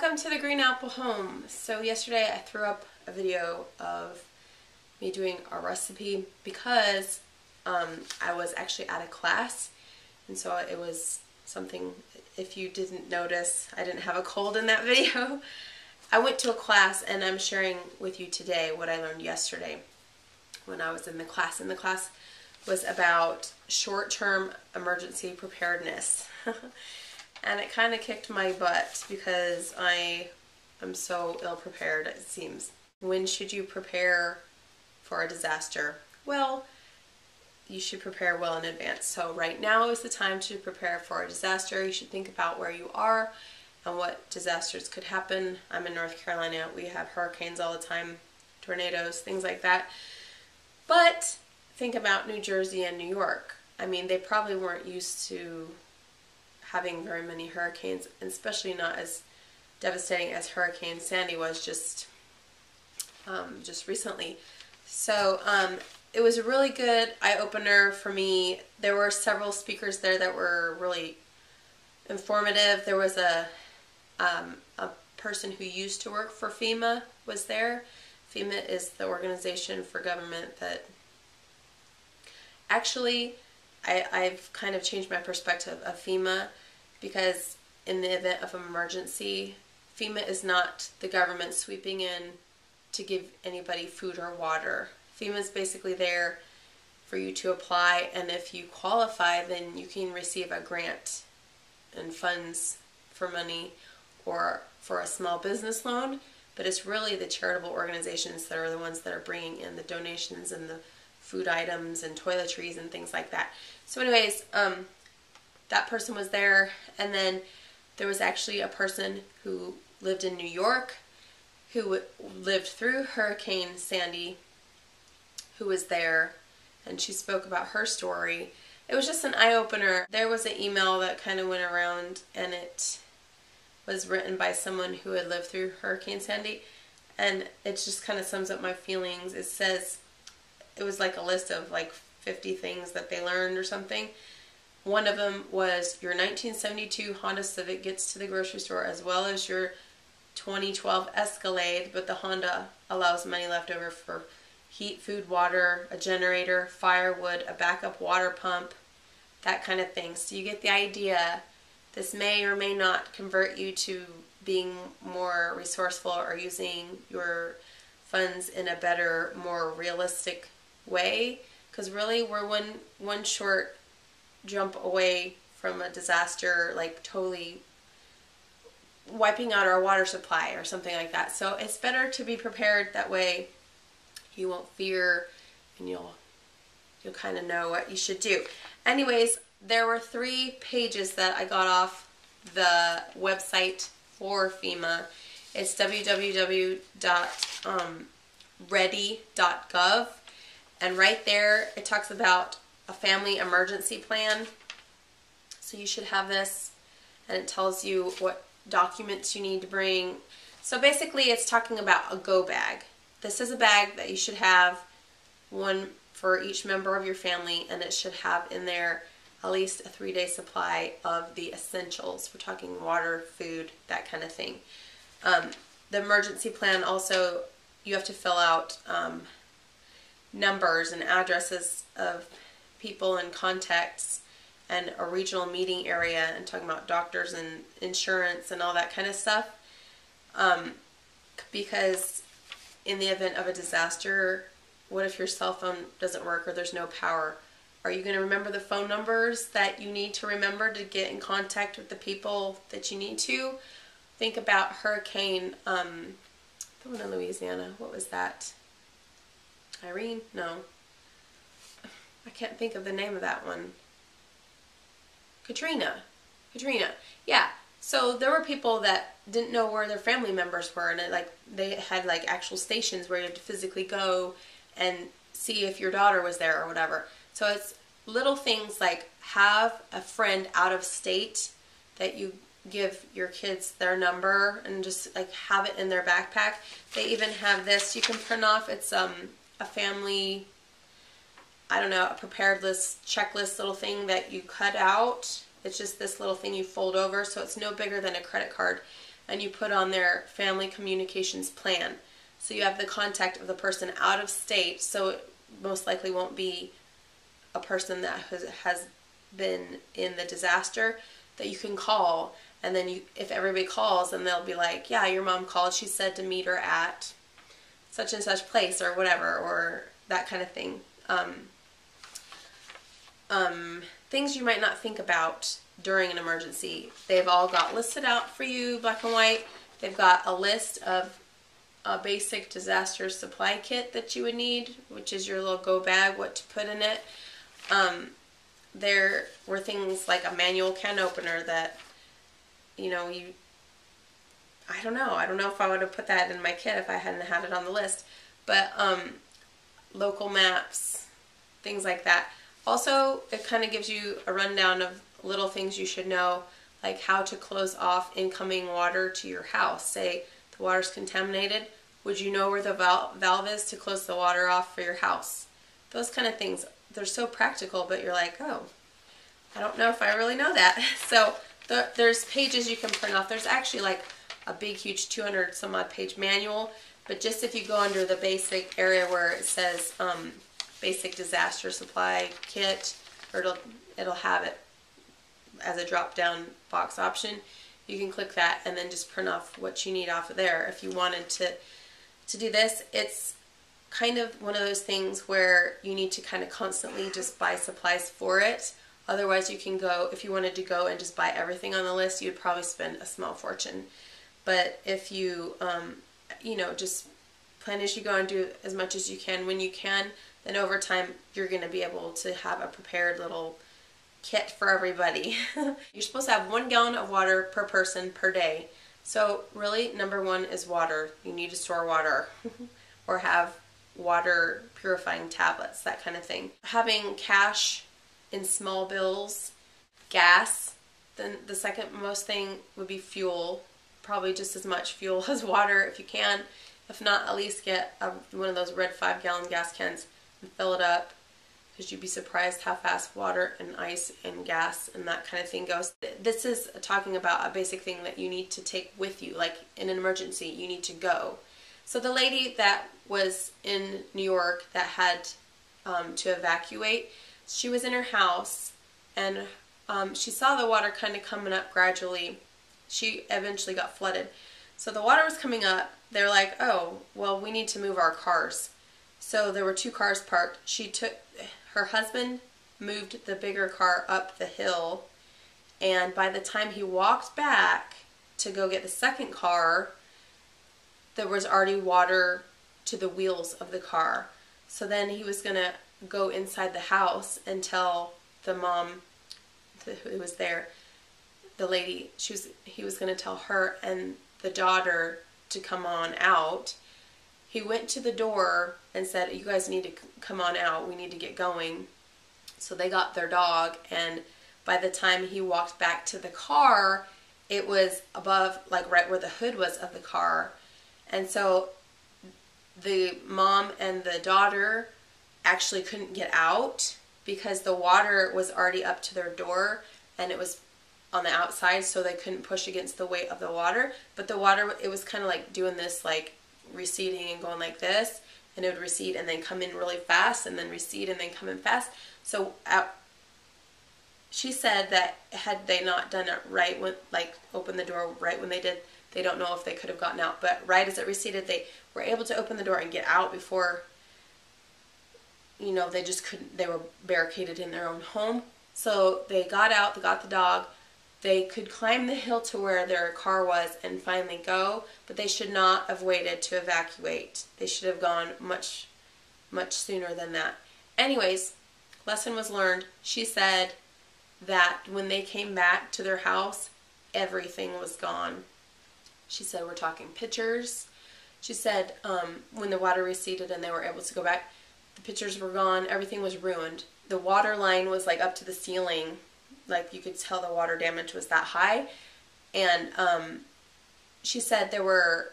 Welcome to the Green Apple Home. So yesterday I threw up a video of me doing a recipe because I was actually at a class, and so it was something, if you didn't notice, I didn't have a cold in that video. I went to a class and I'm sharing with you today what I learned yesterday when I was in the class. And the class was about short-term emergency preparedness. And it kind of kicked my butt because I am so ill-prepared, it seems. When should you prepare for a disaster? Well, you should prepare well in advance. So right now is the time to prepare for a disaster. You should think about where you are and what disasters could happen. I'm in North Carolina. We have hurricanes all the time, tornadoes, things like that. But think about New Jersey and New York. I mean, they probably weren't used to having very many hurricanes, and especially not as devastating as Hurricane Sandy was just recently. So it was a really good eye-opener for me. There were several speakers there that were really informative. There was a person who used to work for FEMA was there. FEMA is the organization for government that actually I've kind of changed my perspective of FEMA, because in the event of an emergency, FEMA is not the government sweeping in to give anybody food or water. FEMA is basically there for you to apply, and if you qualify, then you can receive a grant and funds for money or for a small business loan. But it's really the charitable organizations that are the ones that are bringing in the donations and the food items and toiletries and things like that. So anyways, that person was there, and then there was actually a person who lived in New York who lived through Hurricane Sandy who was there, and she spoke about her story. It was just an eye-opener. There was an email that kind of went around, and it was written by someone who had lived through Hurricane Sandy, and it just kind of sums up my feelings. It says, it was like a list of like 50 things that they learned or something. One of them was your 1972 Honda Civic gets to the grocery store as well as your 2012 Escalade, but the Honda allows money left over for heat, food, water, a generator, firewood, a backup water pump, that kind of thing. So you get the idea. This may or may not convert you to being more resourceful or using your funds in a better, more realistic way, because really we're one short jump away from a disaster, like totally wiping out our water supply or something like that. So it's better to be prepared. That way you won't fear, and you'll kind of know what you should do. Anyways, there were 3 pages that I got off the website for FEMA. It's www.ready.gov, and right there it talks about a family emergency plan. So you should have this, and it tells you what documents you need to bring. So basically it's talking about a go bag. This is a bag that you should have, one for each member of your family, and it should have in there at least a 3-day supply of the essentials. We're talking water, food, that kind of thing. The emergency plan also, you have to fill out numbers and addresses of people and contacts and a regional meeting area, and talking about doctors and insurance and all that kind of stuff. Because in the event of a disaster, what if your cell phone doesn't work or there's no power? Are you going to remember the phone numbers that you need to remember to get in contact with the people that you need to? Think about Hurricane, the one in Louisiana, what was that? Irene? No. I can't think of the name of that one. Katrina. Yeah. So there were people that didn't know where their family members were, and they had like actual stations where you had to physically go and see if your daughter was there or whatever. So it's little things like have a friend out of state that you give your kids their number and just like have it in their backpack. They even have this you can print off. It's a family, I don't know, a preparedness checklist little thing that you cut out. It's just this little thing you fold over, so it's no bigger than a credit card. and you put on their family communications plan. So you have the contact of the person out of state, so it most likely won't be a person that has been in the disaster that you can call. And then if everybody calls, then they'll be like, yeah, your mom called, she said to meet her at such and such place or whatever, or that kind of thing. Things you might not think about during an emergency. They've all got listed out for you, black and white. They've got a list of a basic disaster supply kit that you would need, which is your little go bag, what to put in it. There were things like a manual can opener that, I don't know if I would have put that in my kit if I hadn't had it on the list, but local maps, things like that. Also, it kind of gives you a rundown of little things you should know, like how to close off incoming water to your house. Say the water's contaminated, would you know where the valve is to close the water off for your house? Those kind of things, they're so practical, but you're like, oh, I don't know if I really know that. So there's pages you can print off. There's actually like a big, huge 200 some odd page manual, but just if you go under the basic area where it says basic disaster supply kit, or it'll have it as a drop down box option. You can click that and then just print off what you need off of there. If you wanted to do this, it's kind of one of those things where you need to kind of constantly just buy supplies for it. Otherwise, you can go, if you wanted to go and just buy everything on the list, you'd probably spend a small fortune. But if you, just plan as you go and do as much as you can when you can, then over time you're going to be able to have a prepared little kit for everybody. You're supposed to have 1 gallon of water per person per day. So really, number one is water. You need to store water or have water purifying tablets, that kind of thing. Having cash in small bills, gas. Then the second most thing would be fuel. Probably just as much fuel as water if you can. If not, at least get one of those red 5-gallon gas cans and fill it up, because you'd be surprised how fast water and ice and gas and that kind of thing goes. This is talking about a basic thing that you need to take with you, like in an emergency, you need to go. So the lady that was in New York that had to evacuate, she was in her house and she saw the water kind of coming up gradually. She eventually got flooded. So the water was coming up. They're like, oh, well, we need to move our cars. So there were 2 cars parked. Her husband moved the bigger car up the hill, and by the time he walked back to go get the second car, there was already water to the wheels of the car. So then he was going to go inside the house and tell the mom who was there, the lady, he was going to tell her and the daughter to come on out. He went to the door and said, you guys need to come on out. We need to get going. So they got their dog, and by the time he walked back to the car, it was above, like right where the hood was of the car. And so the mom and the daughter actually couldn't get out because the water was already up to their door and it was on the outside, so they couldn't push against the weight of the water. But the water, it was kind of like doing this, like receding and going like this, and it would recede and then come in really fast and then recede and then come in fast. So she said that had they not done it right, when, like open the door right when they did, they don't know if they could have gotten out. But right as it receded, they were able to open the door and get out before, they just couldn't, they were barricaded in their own home. So they got out, they got the dog. They could climb the hill to where their car was and finally go, but they should not have waited to evacuate. They should have gone much, much sooner than that. Anyways, lesson was learned. She said that when they came back to their house, everything was gone. She said, we're talking pictures. She said when the water receded and they were able to go back, the pictures were gone. Everything was ruined. The water line was like up to the ceiling. Like you could tell the water damage was that high. And she said there were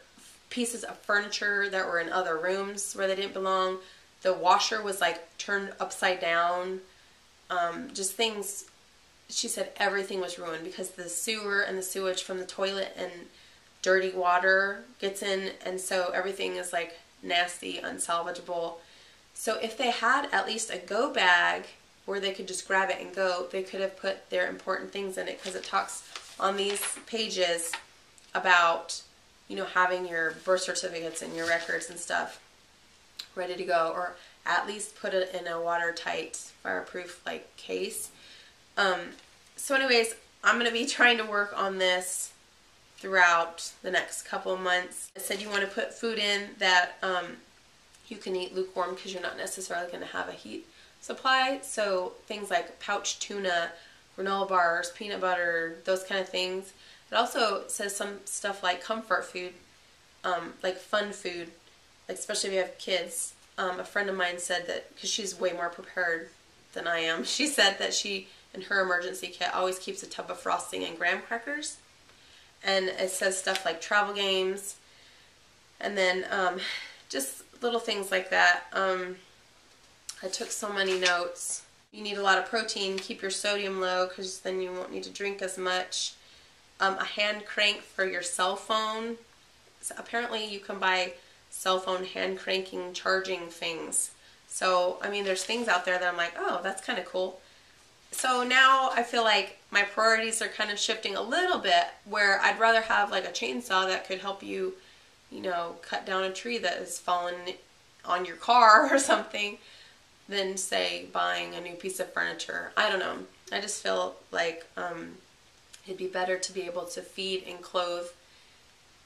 pieces of furniture that were in other rooms where they didn't belong. The washer was like turned upside down. Just things. She said everything was ruined because the sewer and the sewage from the toilet and dirty water gets in, and so everything is like nasty, unsalvageable. So if they had at least a go bag where they could just grab it and go, they could have put their important things in it, because it talks on these pages about, you know, having your birth certificates and your records and stuff ready to go, or at least put it in a watertight, fireproof like case. So anyways, I'm going to be trying to work on this throughout the next couple of months. I said you want to put food in that you can eat lukewarm, because you're not necessarily going to have a heat supply. So things like pouch tuna, granola bars, peanut butter, those kind of things. It also says some stuff like comfort food, like fun food, like especially if you have kids. A friend of mine said that, because she's way more prepared than I am, she said that she, in her emergency kit, always keeps a tub of frosting and graham crackers. And it says stuff like travel games, and then just little things like that. I took so many notes. You need a lot of protein. Keep your sodium low, because then you won't need to drink as much. A hand crank for your cell phone. So apparently you can buy cell phone hand cranking charging things. So, I mean, there's things out there that I'm like, oh, that's kind of cool. So now I feel like my priorities are kind of shifting a little bit, where I'd rather have like a chainsaw that could help you, you know, cut down a tree that has fallen on your car or something, than say buying a new piece of furniture. I don't know. I just feel like it'd be better to be able to feed and clothe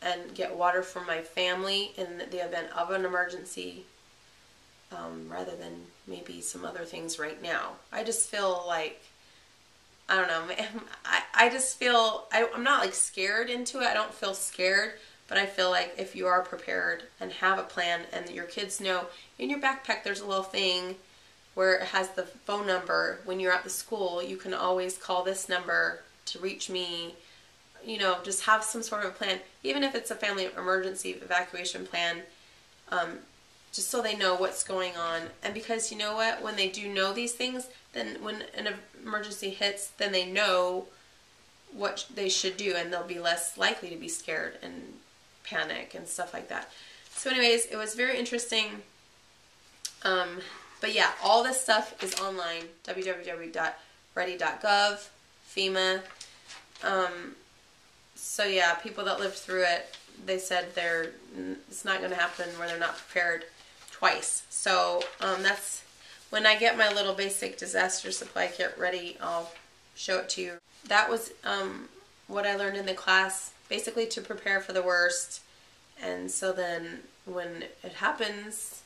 and get water for my family in the event of an emergency, rather than maybe some other things right now. I just feel like, I don't know, I just feel, I'm not like scared into it. I don't feel scared, but I feel like if you are prepared and have a plan, and your kids know, in your backpack there's a little thing where it has the phone number. When you're at the school, you can always call this number to reach me. You know, just have some sort of plan, even if it's a family emergency evacuation plan, just so they know what's going on. And because you know what, when they do know these things, then when an emergency hits, then they know what they should do, and they'll be less likely to be scared and panic and stuff like that. So anyways, it was very interesting. But yeah, all this stuff is online, www.ready.gov, FEMA. So yeah, people that lived through it, they said it's not going to happen where they're not prepared twice. So that's when I get my little basic disaster supply kit ready, I'll show it to you. That was what I learned in the class, basically to prepare for the worst, and so then when it happens,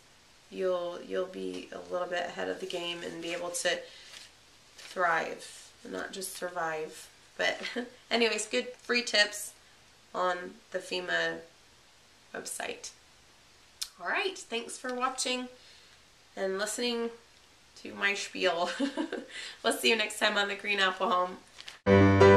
you'll be a little bit ahead of the game and be able to thrive, not just survive. But anyways, good free tips on the FEMA website. Alright, thanks for watching and listening to my spiel. We'll see you next time on The Green Apple Home.